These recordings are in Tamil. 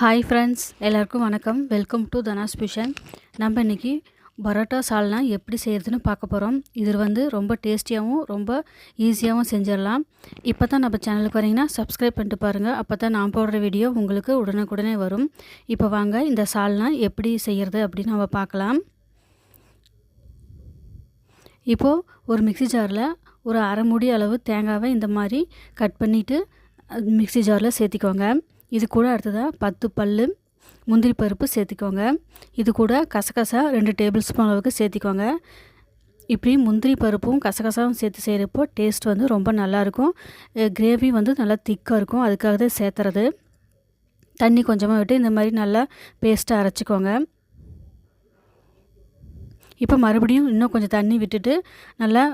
ஹாய் ஃப்ரெண்ட்ஸ், எல்லாருக்கும் வணக்கம். Welcome to Dhana's fusion. நம்ம இன்றைக்கி பரோட்டா சால்னா எப்படி செய்கிறதுன்னு பார்க்க போகிறோம். இது ரொம்ப டேஸ்டியாகவும் ரொம்ப ஈஸியாகவும் செஞ்சிடலாம். இப்போ தான் நம்ம சேனலுக்கு வரீங்கன்னா சப்ஸ்கிரைப் பண்ணிட்டு பாருங்கள். அப்போ தான் நான் போடுற வீடியோ உங்களுக்கு உடனுக்குடனே வரும். இப்போ வாங்க இந்த சால்னா எப்படி செய்கிறது அப்படின்னு நம்ம பார்க்கலாம். இப்போது ஒரு மிக்ஸி ஜாரில் ஒரு அரை மூடி அளவு தேங்காவை இந்த மாதிரி கட் பண்ணிவிட்டு மிக்ஸி ஜாரில் சேர்த்திக்கோங்க. இது கூட அடுத்ததாக 10 பல் முந்திரி பருப்பு சேர்த்திக்கோங்க. இது கூட கசகசா 2 டேபிள் ஸ்பூன் அளவுக்கு சேர்த்திக்கோங்க. இப்படி முந்திரி பருப்பும் கசகசாவும் சேர்த்து செய்கிறப்போ டேஸ்ட் ரொம்ப நல்லாயிருக்கும். கிரேவி நல்லா திக்காக இருக்கும். அதுக்காக தான் சேர்த்துறது. தண்ணி கொஞ்சமாக விட்டு இந்த மாதிரி நல்லா பேஸ்ட்டாக அரைச்சிக்கோங்க. இப்போ மறுபடியும் இன்னும் கொஞ்சம் தண்ணி விட்டுட்டு நல்லா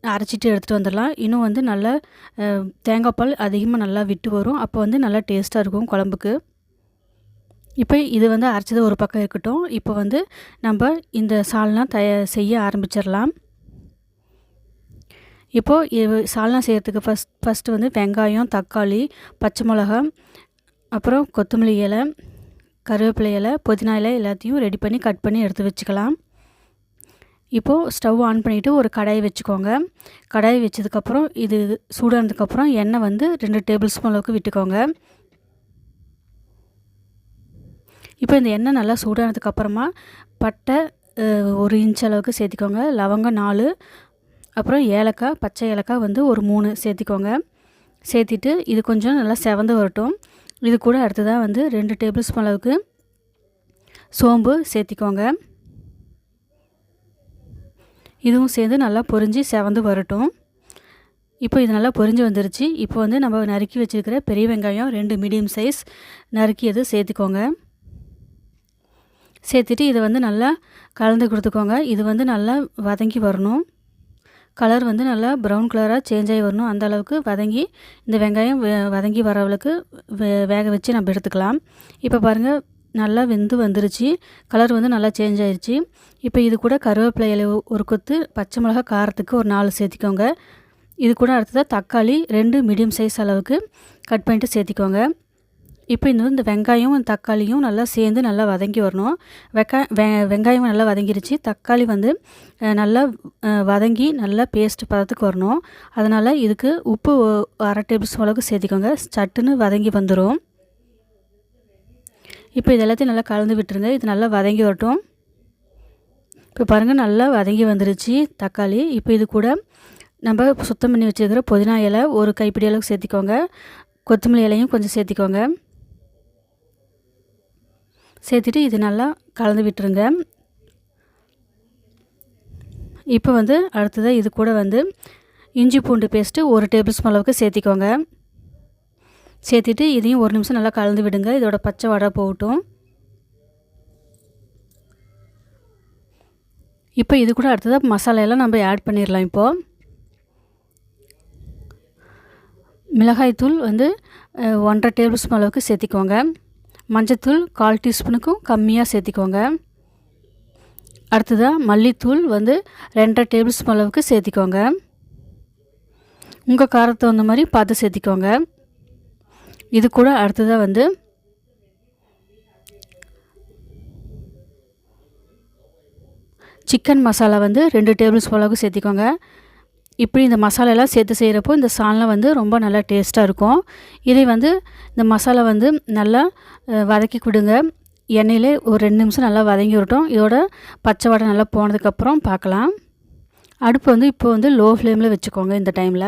அரைச்சிட்டு எடுத்துகிட்டு வந்துடலாம். இன்னும் நல்லா தேங்காய் பால் அதிகமாக நல்லா விட்டு வரும். அப்போ நல்லா டேஸ்ட்டாக இருக்கும் குழம்புக்கு. இப்போ இது அரைச்சது ஒரு பக்கம் இருக்கட்டும். இப்போ நம்ம இந்த சால்னா செய்ய ஆரம்பிச்சிடலாம். இப்போது சால்னா செய்கிறதுக்கு ஃபஸ்ட்டு வெங்காயம், தக்காளி, பச்சை மிளகாய், அப்புறம் கொத்தமல்லி இலை, கருவேப்பிலை இலை, புதினா இலை எல்லாத்தையும் ரெடி பண்ணி கட் பண்ணி எடுத்து வச்சுக்கலாம். இப்போது ஸ்டவ் ஆன் பண்ணிவிட்டு ஒரு கடாயை வச்சுக்கோங்க. கடாயை வச்சதுக்கப்புறம் இது சூடானதுக்கப்புறம் எண்ணெய் 2 டேபிள் ஸ்பூன் அளவுக்கு விட்டுக்கோங்க. இப்போ இந்த எண்ணெய் நல்லா சூடானதுக்கப்புறமா பட்டை 1 இன்ச் அளவுக்கு சேர்த்திக்கோங்க. லவங்கம் 4, அப்புறம் ஏலக்காய், பச்சை ஏலக்காய் ஒரு 3 சேர்த்திக்கோங்க. சேர்த்திட்டு இது கொஞ்சம் நல்லா செவந்து வரட்டும். இது கூட அடுத்ததாக 2 டேபிள் ஸ்பூன் அளவுக்கு சோம்பு சேர்த்திக்கோங்க. இதுவும் சேர்ந்து நல்லா பொரிஞ்சு செவந்து வரட்டும். இப்போ இது நல்லா பொரிஞ்சு வந்துருச்சு. இப்போ நம்ம நறுக்கி வச்சுருக்கிற பெரிய வெங்காயம் 2 மீடியம் சைஸ் நறுக்கியது சேர்த்துக்கோங்க. சேர்த்துட்டு இதை நல்லா கலந்து கொடுத்துக்கோங்க. இது நல்லா வதங்கி வரணும். கலர் நல்லா ப்ரௌன் கலராக சேஞ்ச் ஆகி வரணும். அந்த அளவுக்கு வதங்கி இந்த வெங்காயம் வதங்கி வர அளவுக்கு வேக வச்சு நம்ம எடுத்துக்கலாம். இப்போ பாருங்கள், நல்லா வெந்து வந்துருச்சு. கலர் நல்லா சேஞ்ச் ஆயிடுச்சு. இப்போ இது கூட கருவேப்பிலை இலை ஒரு கொத்து, பச்சை மிளகாய் காரத்துக்கு ஒரு 4 சேர்த்திக்கோங்க. இது கூட அடுத்ததாக தக்காளி 2 மீடியம் சைஸ் அளவுக்கு கட் பண்ணிட்டு சேர்த்திக்கோங்க. இப்போ இந்த வெங்காயம் தக்காளியும் நல்லா சேர்ந்து நல்லா வதங்கி வரணும். வெங்காயம் நல்லா வதங்கிருச்சு. தக்காளி நல்லா வதங்கி நல்லா பேஸ்ட் பதத்துக்கு வரணும். அதனால் இதுக்கு உப்பு 1/2 டேபிள் ஸ்பூன் அளவுக்கு சேர்த்திக்கோங்க. சட்டுன்னு வதங்கி வந்துடும். இப்போ இது எல்லாத்தையும் நல்லா கலந்து விட்டுருங்க. இது நல்லா வதங்கி வரட்டும். இப்போ பாருங்கள், நல்லா வதங்கி வந்துருச்சு தக்காளி. இப்போ இது கூட நம்ம சுத்தம் பண்ணி வச்சுருக்கிற புதினா இலை ஒரு கைப்பிடி அளவுக்கு சேர்த்திக்கோங்க. கொத்தமல்லி இலையும் கொஞ்சம் சேர்த்திக்கோங்க. சேர்த்துட்டு இது நல்லா கலந்து விட்டுருங்க. இப்போ அடுத்ததாக இது கூட இஞ்சி பூண்டு பேஸ்ட்டு 1 டேபிள் ஸ்பூன் அளவுக்கு சேர்த்திக்கோங்க. சேர்த்துட்டு இதையும் 1 நிமிஷம் நல்லா கலந்து விடுங்க. இதோட பச்சை வாடை போகட்டும். இப்போ இது கூட அடுத்ததாக மசாலையெல்லாம் நம்ம ஆட் பண்ணிடலாம். இப்போது மிளகாய்த்தூள் 1/2 டேபிள் ஸ்பூன் அளவுக்கு சேர்த்திக்கோங்க. மஞ்சத்தூள் 1/4 டீஸ்பூனுக்கும் கம்மியாக சேர்த்திக்கோங்க. அடுத்ததாக மல்லித்தூள் 2/2 டேபிள் ஸ்பூன் அளவுக்கு சேர்த்திக்கோங்க. உங்கள் காரத்தை தகுந்த மாதிரி பார்த்து சேர்த்திக்கோங்க. இது கூட அடுத்ததாக சிக்கன் மசாலா 2 டேபிள் ஸ்பூன் அளவுக்கு சேர்த்திக்கோங்க. இப்படி இந்த மசாலாலாம் சேர்த்து செய்கிறப்போ இந்த சால்னா ரொம்ப நல்லா டேஸ்ட்டாக இருக்கும். இதை இந்த மசாலா நல்லா வதக்கி விடுங்க. எண்ணெயிலே ஒரு 2 நிமிஷம் நல்லா வதங்கி வரட்டும். இதோட பச்சை வாடை நல்லா போனதுக்கப்புறம் பார்க்கலாம். அடுப்பு இப்போ லோ ஃப்ளேமில் வச்சுக்கோங்க. இந்த டைமில்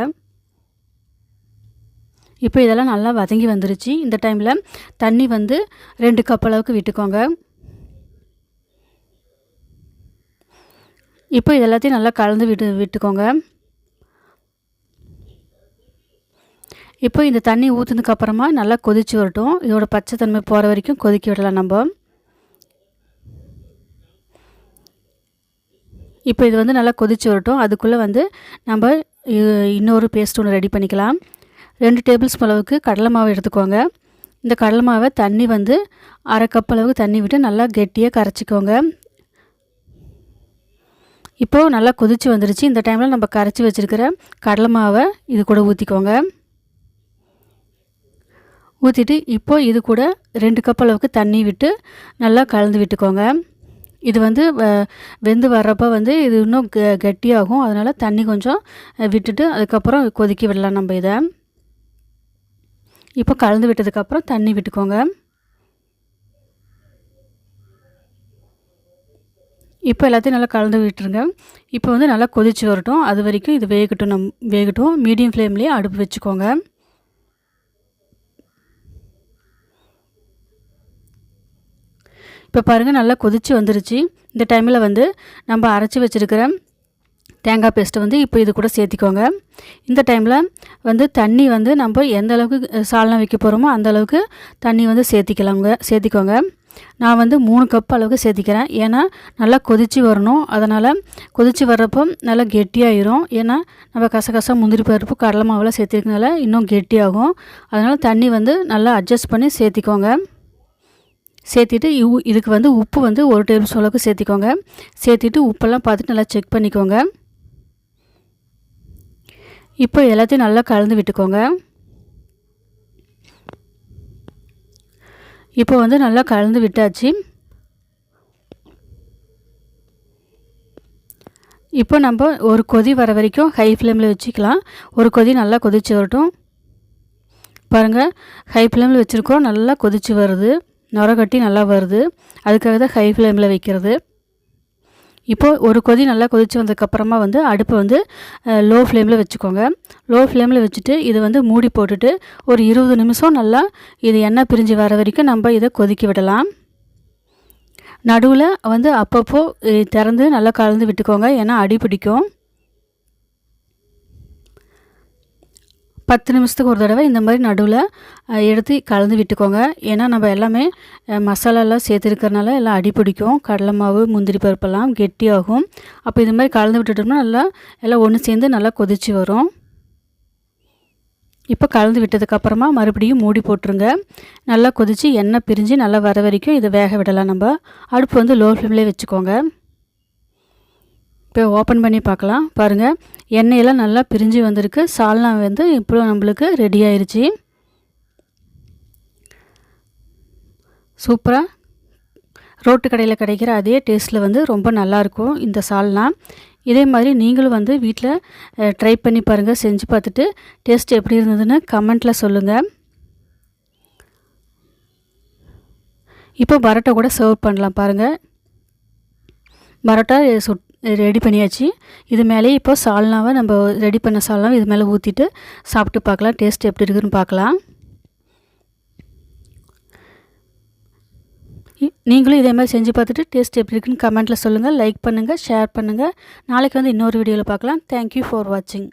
இப்போ இதெல்லாம் நல்லா வதங்கி வந்துருச்சு. இந்த டைமில் தண்ணி 2 கப் அளவுக்கு விட்டுக்கோங்க. இப்போ இதெல்லாத்தையும் நல்லா கலந்து விட்டுக்கோங்க. இப்போ இந்த தண்ணி ஊற்றுனதுக்கப்புறமா நல்லா கொதிச்சு வரட்டும். இதோட பச்சை தன்மை போகிற வரைக்கும் கொதிக்க விடலாம் நம்ம. இப்போ இது நல்லா கொதிச்சு வரட்டும். அதுக்குள்ளே நம்ம இன்னொரு பேஸ்ட் ஒன்று ரெடி பண்ணிக்கலாம். 2 டேபிள் ஸ்பூன் அளவுக்கு கடலை மாவு எடுத்துக்கோங்க. இந்த கடலை மாவை தண்ணி 1/2 கப் அளவுக்கு தண்ணி விட்டு நல்லா கெட்டியாக கரைச்சிக்கோங்க. இப்போது நல்லா கொதிச்சு வந்துருச்சு. இந்த டைமில் நம்ம கரைச்சி வச்சுருக்கிற கடலை மாவை இது கூட ஊற்றிக்கோங்க. ஊற்றிட்டு இப்போ இது கூட 2 கப் அளவுக்கு தண்ணி விட்டு நல்லா கலந்து விட்டுக்கோங்க. இது வந்து வெந்து வர்றப்போ வந்து இது இன்னும் கெட்டியாகும். அதனால் தண்ணி கொஞ்சம் விட்டுட்டு அதுக்கப்புறம் கொதிக்க விடலாம் நம்ம இதை. இப்போ கலந்து விட்டதுக்கப்புறம் தண்ணி விட்டுக்கோங்க. இப்போ எல்லாத்தையும் நல்லா கலந்து விட்டுருங்க. இப்போ வந்து நல்லா கொதித்து வரட்டும். அது வரைக்கும் இது வேகட்டும். மீடியம் ஃப்ளேம்லேயே அடுப்பு வச்சுக்கோங்க. இப்போ பாருங்கள் நல்லா கொதித்து வந்துருச்சு. இந்த டைமில் வந்து நம்ம அரைச்சி வச்சுருக்கிற தேங்காய் பேஸ்ட்டை வந்து இப்போ இது கூட சேர்த்திக்கோங்க. இந்த டைமில் வந்து தண்ணி வந்து நம்ம எந்த அளவுக்கு சால்னா வைக்க போகிறோமோ அந்த அளவுக்கு தண்ணி வந்து சேர்த்திக்கோங்க. நான் வந்து 3 கப் அளவுக்கு சேர்த்திக்கிறேன். ஏன்னா நல்லா கொதித்து வரணும். அதனால் கொதித்து வர்றப்போ நல்லா கெட்டியாயிரும். ஏன்னா நம்ம கசகசா முந்திரி பருப்பு கடலை மாவெல்லாம் சேர்த்திருக்கனால இன்னும் கெட்டியாகும். அதனால் தண்ணி வந்து நல்லா அட்ஜஸ்ட் பண்ணி சேர்த்திக்கோங்க. சேர்த்திட்டு இதுக்கு வந்து உப்பு வந்து 1 டேபிள் ஸ்பூன் அளவுக்கு சேர்த்திக்கோங்க. சேர்த்திட்டு உப்பெல்லாம் பார்த்துட்டு நல்லா செக் பண்ணிக்கோங்க. இப்போ எல்லாத்தையும் நல்லா கலந்து விட்டுக்கோங்க. இப்போ வந்து நல்லா கலந்து விட்டாச்சு. இப்போ நம்ம ஒரு கொதி வர வரைக்கும் ஹை ஃப்ளேமில் வச்சுக்கலாம். ஒரு கொதி நல்லா கொதித்து வரட்டும். பாருங்கள், ஹை ஃப்ளேமில் வச்சுருக்கோம். நல்லா கொதித்து வருது. நுர கட்டி நல்லா வருது. அதுக்காக தான் ஹை ஃப்ளேமில் வைக்கிறது. இப்போது ஒரு கொதி நல்லா கொதித்து வந்ததுக்கப்புறமா வந்து அடுப்பை வந்து லோ ஃப்ளேமில் வச்சுக்கோங்க. லோ ஃப்ளேமில் வச்சுட்டு இதை வந்து மூடி போட்டுட்டு ஒரு 20 நிமிஷம் நல்லா இது எண்ணெய் பிரிஞ்சு வர வரைக்கும் நம்ம இதை கொதிக்க விடலாம். நடுவில் வந்து அப்பப்போ திறந்து நல்லா கலந்து விட்டுக்கோங்க. ஏன்னா அடி பிடிக்கும். 10 நிமிஷத்துக்கு ஒரு தடவை இந்த மாதிரி நடுவில் எடுத்து கலந்து விட்டுக்கோங்க. ஏன்னா நம்ம எல்லாமே மசாலாலாம் சேர்த்துருக்கறனால எல்லாம் அடி பிடிக்கும். கடலை மாவு முந்திரி பருப்பெல்லாம் கெட்டியாகும். அப்போ இது மாதிரி கலந்து விட்டுட்டோம்னா நல்லா எல்லாம் ஒன்று சேர்ந்து நல்லா கொதித்து வரும். இப்போ கலந்து விட்டதுக்கப்புறமா மறுபடியும் மூடி போட்டுருங்க. நல்லா கொதித்து எண்ணெய் பிரிஞ்சு நல்லா வர வரைக்கும் இதை வேக விடலாம். நம்ம அடுப்பு வந்து லோ ஃப்ளேம்லேயே வச்சுக்கோங்க. இப்போ ஓப்பன் பண்ணி பார்க்கலாம். பாருங்கள், எண்ணெயெல்லாம் நல்லா பிரிஞ்சு வந்திருக்கு. சால்னா வந்து இப்போ நம்மளுக்கு ரெடி ஆயிடுச்சு. சூப்பராக ரோட்டு கடையில் கிடைக்கிற அதே டேஸ்ட்டில் வந்து ரொம்ப நல்லாயிருக்கும் இந்த சால்னா. இதே மாதிரி நீங்களும் வந்து வீட்டில் ட்ரை பண்ணி பாருங்கள். செஞ்சு பார்த்துட்டு டேஸ்ட் எப்படி இருந்ததுன்னு கமெண்ட்டில் சொல்லுங்கள். இப்போ பரோட்டா கூட சர்வ் பண்ணலாம். பாருங்கள், பரோட்டா ரெடி பண்ணியாச்சு. இது மேலேயே இப்போ சால்னாவை நம்ம ரெடி பண்ண சால்னாவை இது மேலே ஊற்றிட்டு சாப்பிட்டு பார்க்கலாம். டேஸ்ட் எப்படி இருக்குதுன்னு பார்க்கலாம். நீங்களும் இதே மாதிரி செஞ்சு பார்த்துட்டு டேஸ்ட் எப்படி இருக்குன்னு கமெண்ட்டில் சொல்லுங்கள். லைக் பண்ணுங்கள், ஷேர் பண்ணுங்கள். நாளைக்கு வந்து இன்னொரு வீடியோவில் பார்க்கலாம். தேங்க்யூ ஃபார் வாட்சிங்.